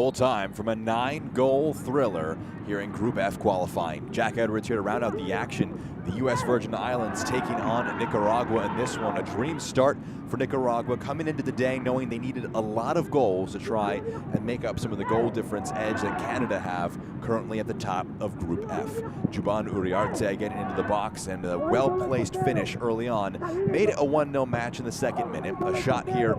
full time from a 9-goal thriller here in Group F qualifying. Jack Edwards here to round out the action. The U.S. Virgin Islands taking on Nicaragua in this one. A dream start for Nicaragua, coming into the day knowing they needed a lot of goals to try and make up some of the goal difference edge that Canada have currently at the top of Group F. Juban Uriarte getting into the box, and a well-placed finish early on made it a 1-0 match in the second minute. A shot here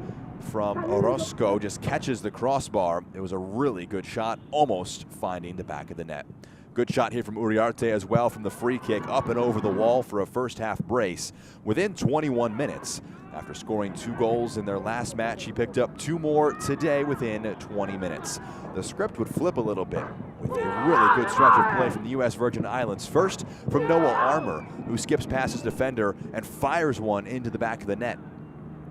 from Orozco just catches the crossbar. It was a really good shot, almost finding the back of the net. Good shot here from Uriarte as well from the free kick, up and over the wall for a first half brace within 21 minutes. After scoring 2 goals in their last match, he picked up 2 more today within 20 minutes. The script would flip a little bit with a really good stretch of play from the U.S. Virgin Islands. First from Noah Armour, who skips past his defender and fires one into the back of the net.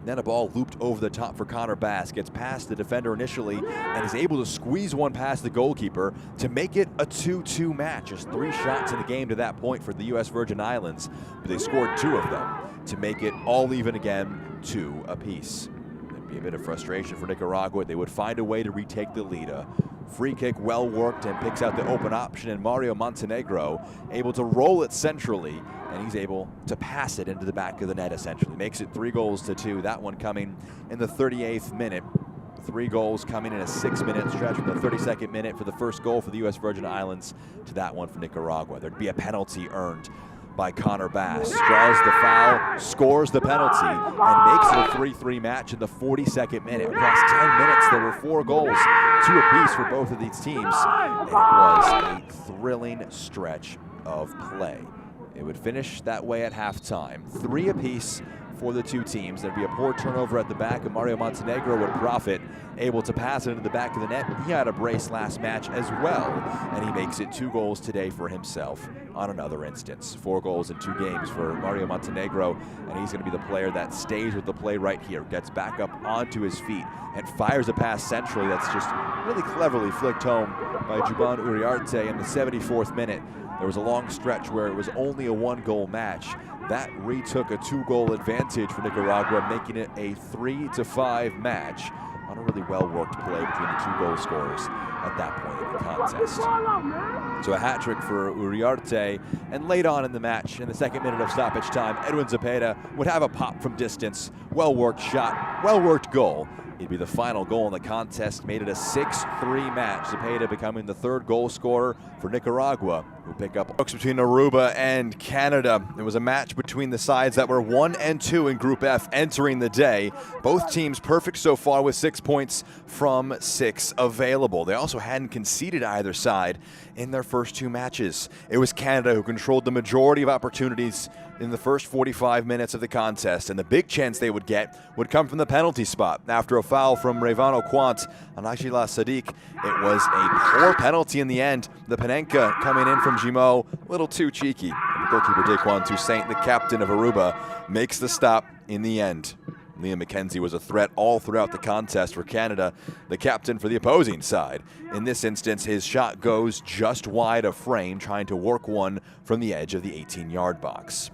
Then a ball looped over the top for Connor Bass, gets past the defender initially and is able to squeeze one past the goalkeeper to make it a 2-2 match. Just 3 shots in the game to that point for the U.S. Virgin Islands, but they scored 2 of them to make it all even again, 2 apiece. There'd be a bit of frustration for Nicaragua. They would find a way to retake the lead. A free kick well worked and picks out the open option, and Mario Montenegro able to roll it centrally, and he's able to pass it into the back of the net essentially. Makes it 3-2. That one coming in the 38th minute. 3 goals coming in a 6-minute stretch from the 32nd minute for the first goal for the U.S. Virgin Islands to that one for Nicaragua. There'd be a penalty earned by Connor Bass. Draws the foul, scores the penalty, and makes it a 3-3 match in the 42nd minute. Across 10 minutes, there were 4 goals, 2 apiece for both of these teams. And it was a thrilling stretch of play. It would finish that way at halftime. 3 apiece for the 2 teams. There'd be a poor turnover at the back, and Mario Montenegro would profit, able to pass it into the back of the net. He had a brace last match as well, and he makes it 2 goals today for himself on another instance. 4 goals in 2 games for Mario Montenegro, and he's going to be the player that stays with the play right here, gets back up onto his feet, and fires a pass centrally that's just really cleverly flicked home by Juban Uriarte in the 74th minute. There was a long stretch where it was only a 1-goal match. That retook a 2-goal advantage for Nicaragua, making it a 3-5 match on a really well-worked play between the 2 goal scorers at that point in the contest. So a hat trick for Uriarte, and late on in the match, in the 2nd minute of stoppage time, Edwin Zepeda would have a pop from distance. Well-worked shot, well-worked goal. It'd be the final goal in the contest, made it a 6-3 match. Zepeda becoming the 3rd goal scorer for Nicaragua, who pick up between Aruba and Canada. It was a match between the sides that were 1 and 2 in Group F entering the day. Both teams perfect so far with 6 points from 6 available. They also hadn't conceded either side in their first 2 matches. It was Canada who controlled the majority of opportunities in the first 45 minutes of the contest, and the big chance they would get would come from the penalty spot. After a foul from Revano Quant on Agila Sadiq, it was a poor penalty in the end. The Panenka coming in from Gimo, a little too cheeky. And the goalkeeper Daquan Toussaint, the captain of Aruba, makes the stop in the end. Liam McKenzie was a threat all throughout the contest for Canada, the captain for the opposing side. In this instance, his shot goes just wide of frame, trying to work one from the edge of the 18-yard box.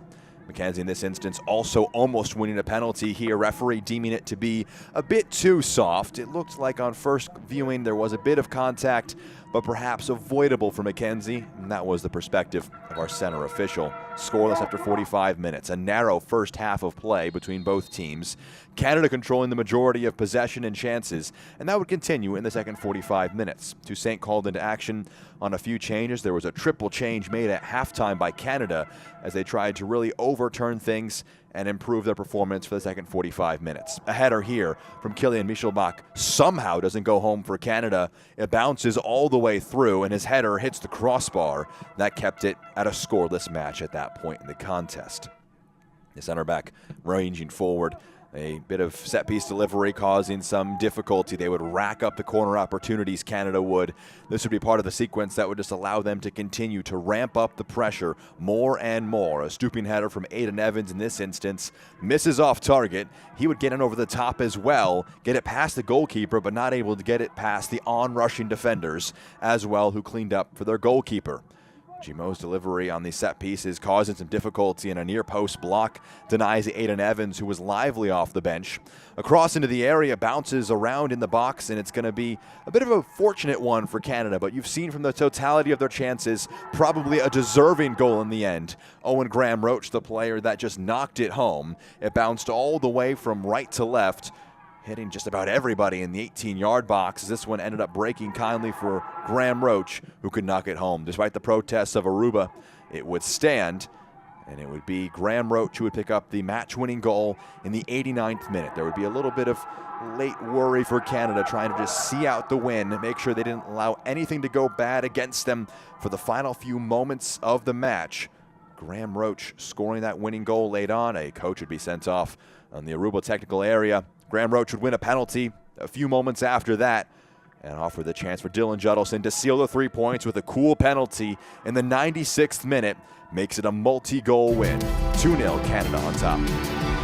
McKenzie in this instance also almost winning a penalty here, referee deeming it to be a bit too soft. It looked like on first viewing there was a bit of contact, but perhaps avoidable for McKenzie, and that was the perspective of our center official. Scoreless after 45 minutes, a narrow first half of play between both teams. Canada controlling the majority of possession and chances, and that would continue in the second 45 minutes. Toussaint called into action on a few changes. There was a triple change made at halftime by Canada as they tried to really overturn things and improve their performance for the second 45 minutes. A header here from Kylian Michelbach somehow doesn't go home for Canada. It bounces all the way through, and his header hits the crossbar. That kept it at a scoreless match at that point in the contest. The center back ranging forward. A bit of set-piece delivery causing some difficulty. They would rack up the corner opportunities, Canada would. This would be part of the sequence that would just allow them to continue to ramp up the pressure more and more. A stooping header from Aidan Evans in this instance misses off target. He would get in over the top as well, get it past the goalkeeper, but not able to get it past the on-rushing defenders as well, who cleaned up for their goalkeeper. Gimo's delivery on the set piece is causing some difficulty, and a near post block denies Aiden Evans, who was lively off the bench. Across into the area, bounces around in the box, and it's going to be a bit of a fortunate one for Canada, but you've seen from the totality of their chances, probably a deserving goal in the end. Owen Graham Roach, the player that just knocked it home. It bounced all the way from right to left, hitting just about everybody in the 18-yard box. This one ended up breaking kindly for Graham Roach, who could knock it home. Despite the protests of Aruba, it would stand, and it would be Graham Roach who would pick up the match-winning goal in the 89th minute. There would be a little bit of late worry for Canada, trying to just see out the win, make sure they didn't allow anything to go bad against them for the final few moments of the match. Graham Roach scoring that winning goal late on. A coach would be sent off on the Aruba technical area. Graham Roach would win a penalty a few moments after that and offer the chance for Dylan Judelson to seal the 3 points with a cool penalty in the 96th minute. Makes it a multi-goal win. 2-0 Canada on top.